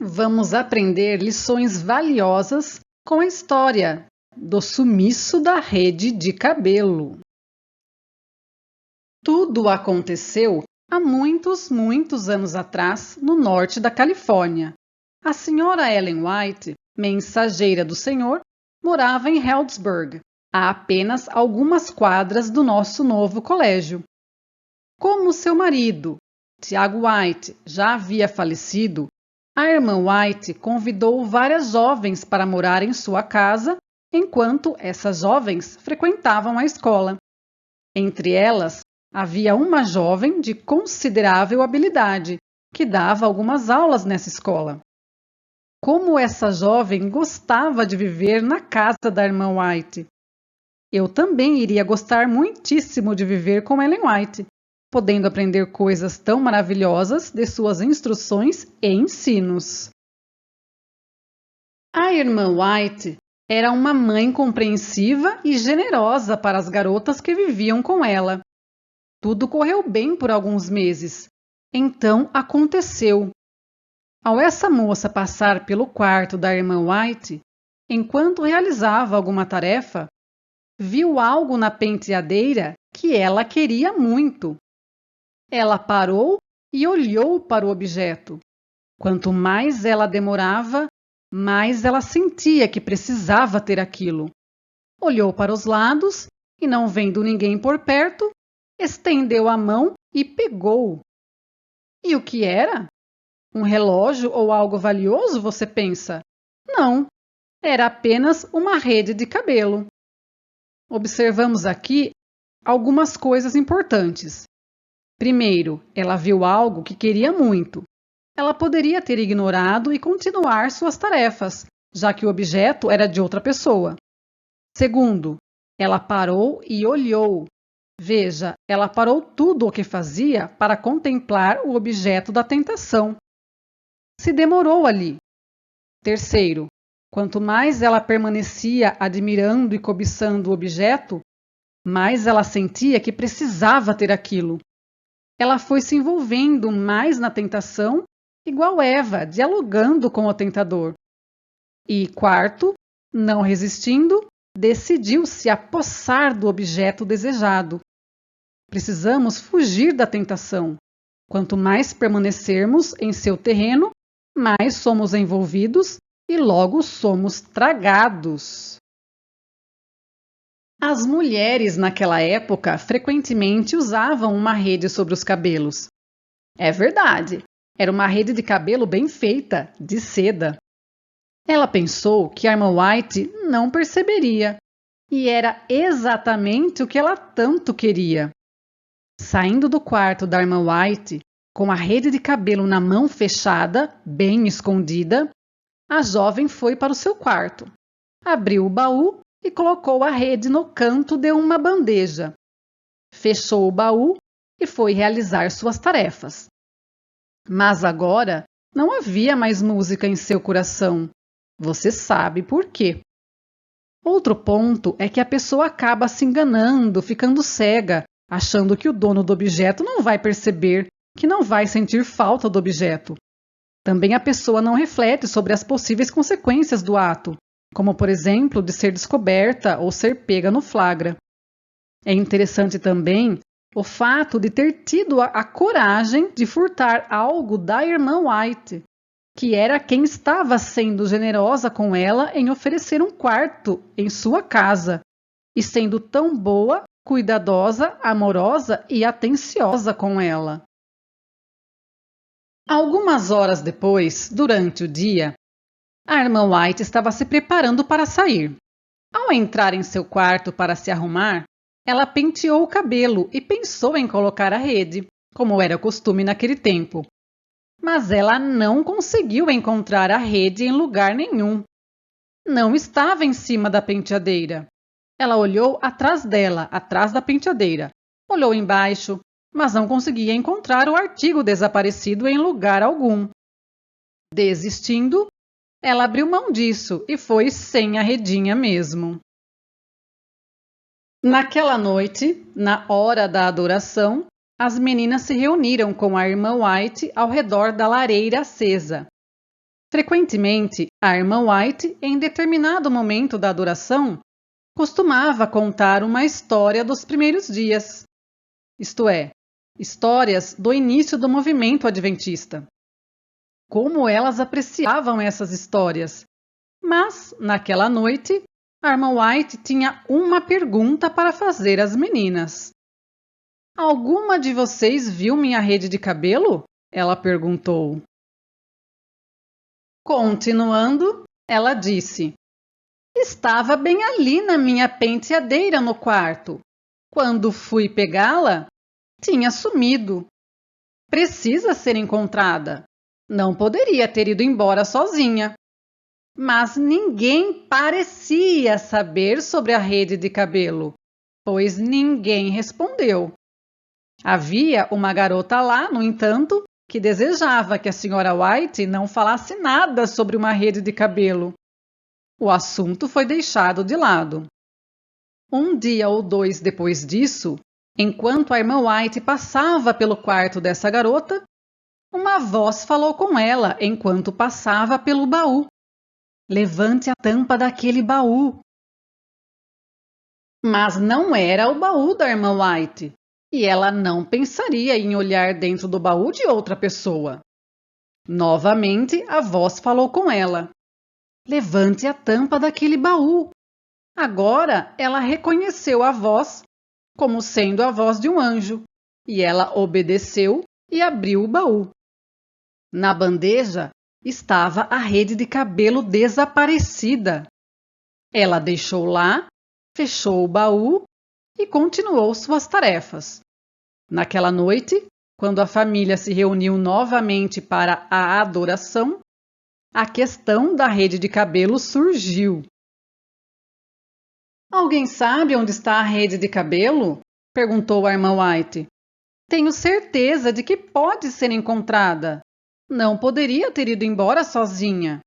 vamos aprender lições valiosas com a história do sumiço da rede de cabelo. Tudo aconteceu há muitos anos atrás no norte da Califórnia. A senhora Ellen White, mensageira do Senhor, morava em Healdsburg, a apenas algumas quadras do nosso novo colégio. Como seu marido, Tiago White, já havia falecido, a irmã White convidou várias jovens para morar em sua casa, enquanto essas jovens frequentavam a escola. Entre elas, havia uma jovem de considerável habilidade, que dava algumas aulas nessa escola. Como essa jovem gostava de viver na casa da irmã White! Eu também iria gostar muitíssimo de viver com Ellen White, podendo aprender coisas tão maravilhosas de suas instruções e ensinos. A irmã White era uma mãe compreensiva e generosa para as garotas que viviam com ela. Tudo correu bem por alguns meses. Então aconteceu. Ao essa moça passar pelo quarto da irmã White, enquanto realizava alguma tarefa, viu algo na penteadeira que ela queria muito. Ela parou e olhou para o objeto. Quanto mais ela demorava, mais ela sentia que precisava ter aquilo. Olhou para os lados e, não vendo ninguém por perto, estendeu a mão e pegou. E o que era? Um relógio ou algo valioso, você pensa? Não, era apenas uma rede de cabelo. Observamos aqui algumas coisas importantes. Primeiro, ela viu algo que queria muito. Ela poderia ter ignorado e continuar suas tarefas, já que o objeto era de outra pessoa. Segundo, ela parou e olhou. Veja, ela parou tudo o que fazia para contemplar o objeto da tentação. Se demorou ali. Terceiro, quanto mais ela permanecia admirando e cobiçando o objeto, mais ela sentia que precisava ter aquilo. Ela foi se envolvendo mais na tentação, igual Eva, dialogando com o tentador. E quarto, não resistindo, decidiu se apossar do objeto desejado. Precisamos fugir da tentação. Quanto mais permanecermos em seu terreno, mais somos envolvidos e logo somos tragados. As mulheres naquela época frequentemente usavam uma rede sobre os cabelos. É verdade, era uma rede de cabelo bem feita, de seda. Ela pensou que a irmã White não perceberia, e era exatamente o que ela tanto queria. Saindo do quarto da irmã White, com a rede de cabelo na mão fechada, bem escondida, a jovem foi para o seu quarto, abriu o baú e colocou a rede no canto de uma bandeja. Fechou o baú e foi realizar suas tarefas. Mas agora não havia mais música em seu coração. Você sabe por quê. Outro ponto é que a pessoa acaba se enganando, ficando cega, achando que o dono do objeto não vai perceber, que não vai sentir falta do objeto. Também a pessoa não reflete sobre as possíveis consequências do ato, como, por exemplo, de ser descoberta ou ser pega no flagra. É interessante também o fato de ter tido a coragem de furtar algo da irmã White, que era quem estava sendo generosa com ela em oferecer um quarto em sua casa, e sendo tão boa, cuidadosa, amorosa e atenciosa com ela. Algumas horas depois, durante o dia, a irmã White estava se preparando para sair. Ao entrar em seu quarto para se arrumar, ela penteou o cabelo e pensou em colocar a rede, como era costume naquele tempo. Mas ela não conseguiu encontrar a rede em lugar nenhum. Não estava em cima da penteadeira. Ela olhou atrás dela, atrás da penteadeira. Olhou embaixo, mas não conseguia encontrar o artigo desaparecido em lugar algum. Desistindo, ela abriu mão disso e foi sem a redinha mesmo. Naquela noite, na hora da adoração, as meninas se reuniram com a irmã White ao redor da lareira acesa. Frequentemente, a irmã White, em determinado momento da adoração, costumava contar uma história dos primeiros dias, isto é, histórias do início do movimento adventista. Como elas apreciavam essas histórias! Mas, naquela noite, a irmã White tinha uma pergunta para fazer às meninas. Alguma de vocês viu minha rede de cabelo? Ela perguntou. Continuando, ela disse: Estava bem ali na minha penteadeira no quarto. Quando fui pegá-la, tinha sumido. Precisa ser encontrada. Não poderia ter ido embora sozinha. Mas ninguém parecia saber sobre a rede de cabelo, pois ninguém respondeu. Havia uma garota lá, no entanto, que desejava que a senhora White não falasse nada sobre uma rede de cabelo. O assunto foi deixado de lado. Um dia ou dois depois disso, enquanto a irmã White passava pelo quarto dessa garota, uma voz falou com ela enquanto passava pelo baú. Levante a tampa daquele baú. Mas não era o baú da irmã White, e ela não pensaria em olhar dentro do baú de outra pessoa. Novamente, a voz falou com ela. Levante a tampa daquele baú. Agora ela reconheceu a voz como sendo a voz de um anjo, e ela obedeceu e abriu o baú. Na bandeja estava a rede de cabelo desaparecida. Ela deixou lá, fechou o baú e continuou suas tarefas. Naquela noite, quando a família se reuniu novamente para a adoração, a questão da rede de cabelo surgiu. Alguém sabe onde está a rede de cabelo? Perguntou a irmã White. Tenho certeza de que pode ser encontrada. Não poderia ter ido embora sozinha.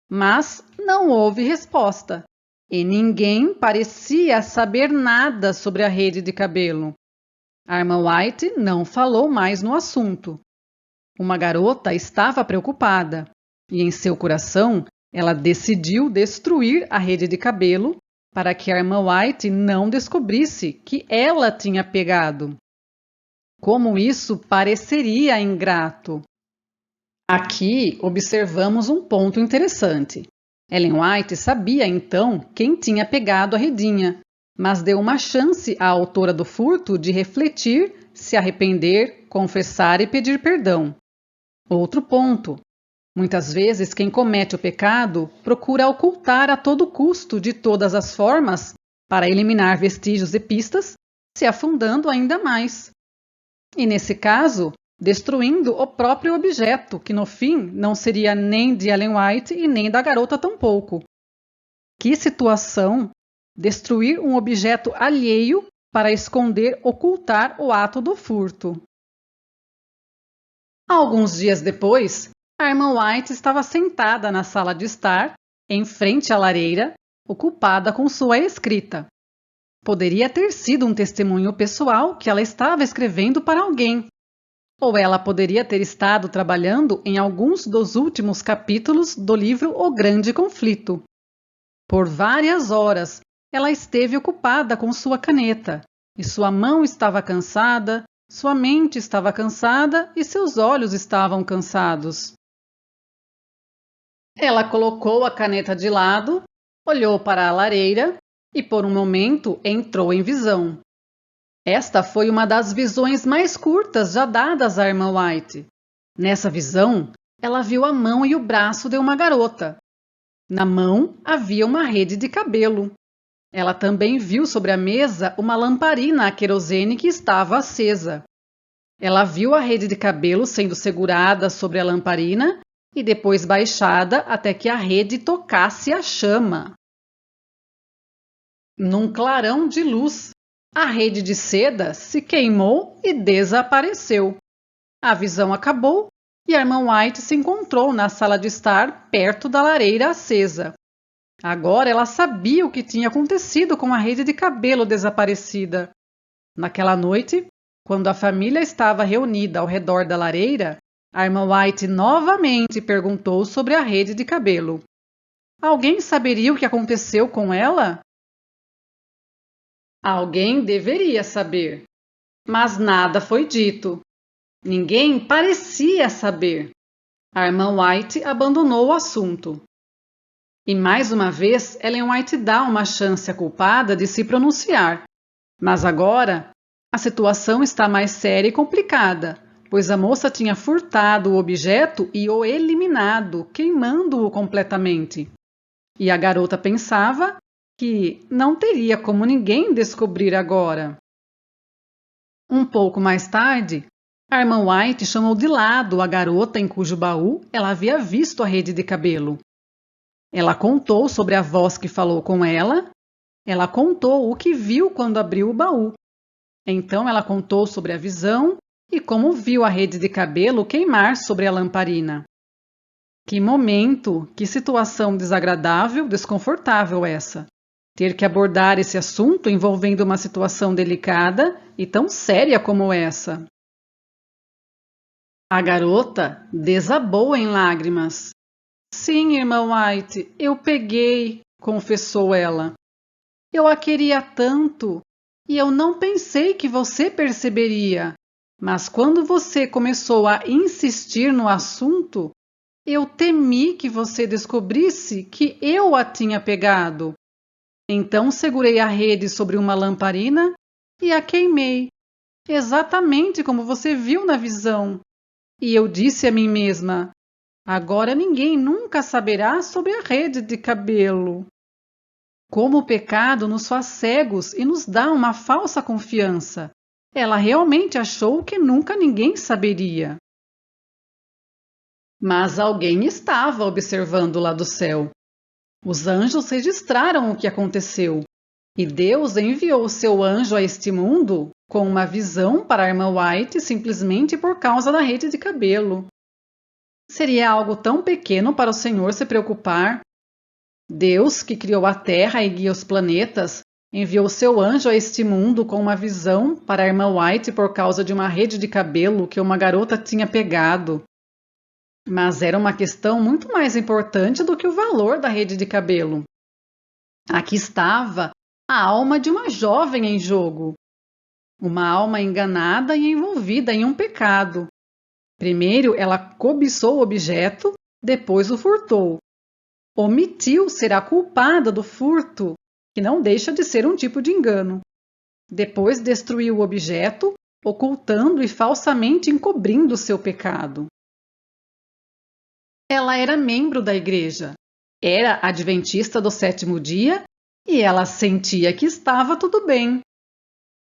Mas não houve resposta, e ninguém parecia saber nada sobre a rede de cabelo. A irmã White não falou mais no assunto. Uma garota estava preocupada, e em seu coração ela decidiu destruir a rede de cabelo para que a irmã White não descobrisse que ela tinha pegado. Como isso pareceria ingrato! Aqui observamos um ponto interessante. Ellen White sabia então quem tinha pegado a redinha, mas deu uma chance à autora do furto de refletir, se arrepender, confessar e pedir perdão. Outro ponto. Muitas vezes quem comete o pecado procura ocultar a todo custo, de todas as formas, para eliminar vestígios e pistas, se afundando ainda mais. E nesse caso, destruindo o próprio objeto, que no fim não seria nem de Ellen White e nem da garota tampouco. Que situação! Destruir um objeto alheio para esconder, ocultar o ato do furto. Alguns dias depois, a irmã White estava sentada na sala de estar, em frente à lareira, ocupada com sua escrita. Poderia ter sido um testemunho pessoal que ela estava escrevendo para alguém. Ou ela poderia ter estado trabalhando em alguns dos últimos capítulos do livro O Grande Conflito. Por várias horas, ela esteve ocupada com sua caneta, e sua mão estava cansada, sua mente estava cansada e seus olhos estavam cansados. Ela colocou a caneta de lado, olhou para a lareira e, por um momento, entrou em visão. Esta foi uma das visões mais curtas já dadas à irmã White. Nessa visão, ela viu a mão e o braço de uma garota. Na mão havia uma rede de cabelo. Ela também viu sobre a mesa uma lamparina a querosene que estava acesa. Ela viu a rede de cabelo sendo segurada sobre a lamparina e depois baixada até que a rede tocasse a chama. Num clarão de luz, a rede de seda se queimou e desapareceu. A visão acabou e a irmã White se encontrou na sala de estar, perto da lareira acesa. Agora ela sabia o que tinha acontecido com a rede de cabelo desaparecida. Naquela noite, quando a família estava reunida ao redor da lareira, A irmã White novamente perguntou sobre a rede de cabelo. Alguém saberia o que aconteceu com ela? Alguém deveria saber, mas nada foi dito. Ninguém parecia saber. A irmã White abandonou o assunto. E mais uma vez, Ellen White dá uma chance à culpada de se pronunciar. Mas agora, a situação está mais séria e complicada, pois a moça tinha furtado o objeto e o eliminado, queimando-o completamente. E a garota pensava que não teria como ninguém descobrir agora. Um pouco mais tarde, a irmã White chamou de lado a garota em cujo baú ela havia visto a rede de cabelo. Ela contou sobre a voz que falou com ela. Ela contou o que viu quando abriu o baú. Então ela contou sobre a visão e como viu a rede de cabelo queimar sobre a lamparina. Que momento, que situação desagradável, desconfortável essa. Ter que abordar esse assunto envolvendo uma situação delicada e tão séria como essa. A garota desabou em lágrimas. Sim, irmã White, eu peguei, confessou ela. Eu a queria tanto e eu não pensei que você perceberia. Mas quando você começou a insistir no assunto, eu temi que você descobrisse que eu a tinha pegado. Então segurei a rede sobre uma lamparina e a queimei, exatamente como você viu na visão. E eu disse a mim mesma: agora ninguém nunca saberá sobre a rede de cabelo. Como o pecado nos faz cegos e nos dá uma falsa confiança. Ela realmente achou que nunca ninguém saberia. Mas alguém estava observando lá do céu. Os anjos registraram o que aconteceu, e Deus enviou seu anjo a este mundo com uma visão para a irmã White simplesmente por causa da rede de cabelo. Seria algo tão pequeno para o Senhor se preocupar? Deus, que criou a Terra e guia os planetas, enviou seu anjo a este mundo com uma visão para a irmã White por causa de uma rede de cabelo que uma garota tinha pegado. Mas era uma questão muito mais importante do que o valor da rede de cabelo. Aqui estava a alma de uma jovem em jogo. Uma alma enganada e envolvida em um pecado. Primeiro ela cobiçou o objeto, depois o furtou. Omitiu ser a culpada do furto, que não deixa de ser um tipo de engano. Depois destruiu o objeto, ocultando e falsamente encobrindo seu pecado. Ela era membro da igreja, era adventista do sétimo dia e ela sentia que estava tudo bem.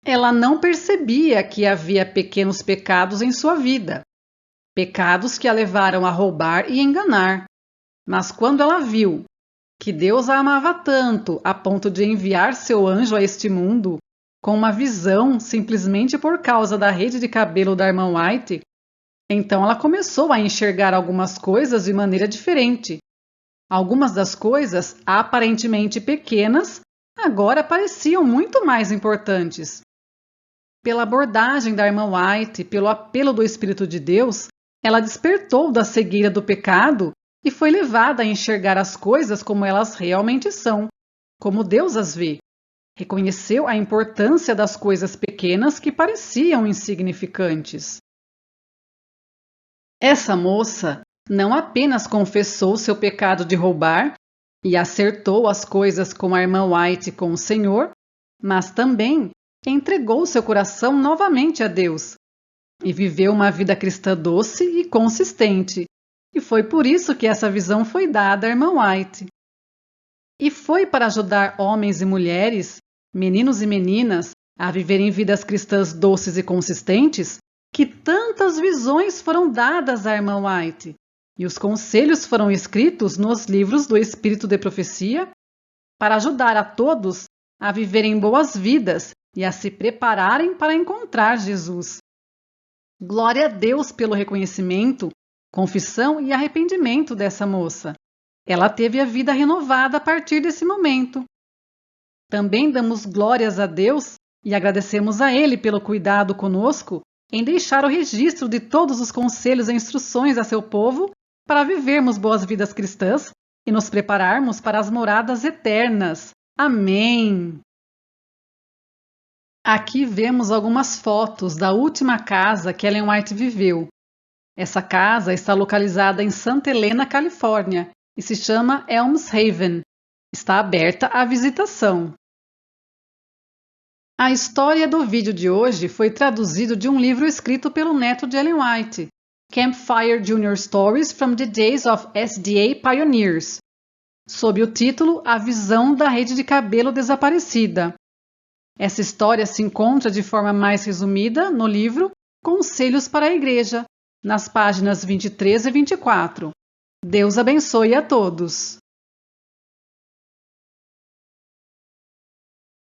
Ela não percebia que havia pequenos pecados em sua vida, pecados que a levaram a roubar e enganar. Mas quando ela viu que Deus a amava tanto a ponto de enviar seu anjo a este mundo, com uma visão simplesmente por causa da rede de cabelo da irmã White, então ela começou a enxergar algumas coisas de maneira diferente. Algumas das coisas, aparentemente pequenas, agora pareciam muito mais importantes. Pela abordagem da irmã White, pelo apelo do Espírito de Deus, ela despertou da cegueira do pecado e foi levada a enxergar as coisas como elas realmente são, como Deus as vê. Reconheceu a importância das coisas pequenas que pareciam insignificantes. Essa moça não apenas confessou seu pecado de roubar e acertou as coisas com a irmã White com o Senhor, mas também entregou seu coração novamente a Deus e viveu uma vida cristã doce e consistente. E foi por isso que essa visão foi dada à irmã White. E foi para ajudar homens e mulheres, meninos e meninas, a viverem vidas cristãs doces e consistentes que tantas visões foram dadas à irmã White, e os conselhos foram escritos nos livros do Espírito de Profecia para ajudar a todos a viverem boas vidas e a se prepararem para encontrar Jesus. Glória a Deus pelo reconhecimento, confissão e arrependimento dessa moça. Ela teve a vida renovada a partir desse momento. Também damos glórias a Deus e agradecemos a Ele pelo cuidado conosco em deixar o registro de todos os conselhos e instruções a seu povo para vivermos boas vidas cristãs e nos prepararmos para as moradas eternas. Amém! Aqui vemos algumas fotos da última casa que Ellen White viveu. Essa casa está localizada em Santa Helena, Califórnia, e se chama Elms Haven. Está aberta à visitação. A história do vídeo de hoje foi traduzido de um livro escrito pelo neto de Ellen White, Campfire Junior Stories from the Days of SDA Pioneers, sob o título A Visão da Rede de Cabelo Desaparecida. Essa história se encontra de forma mais resumida no livro Conselhos para a Igreja, nas páginas 23 e 24. Deus abençoe a todos!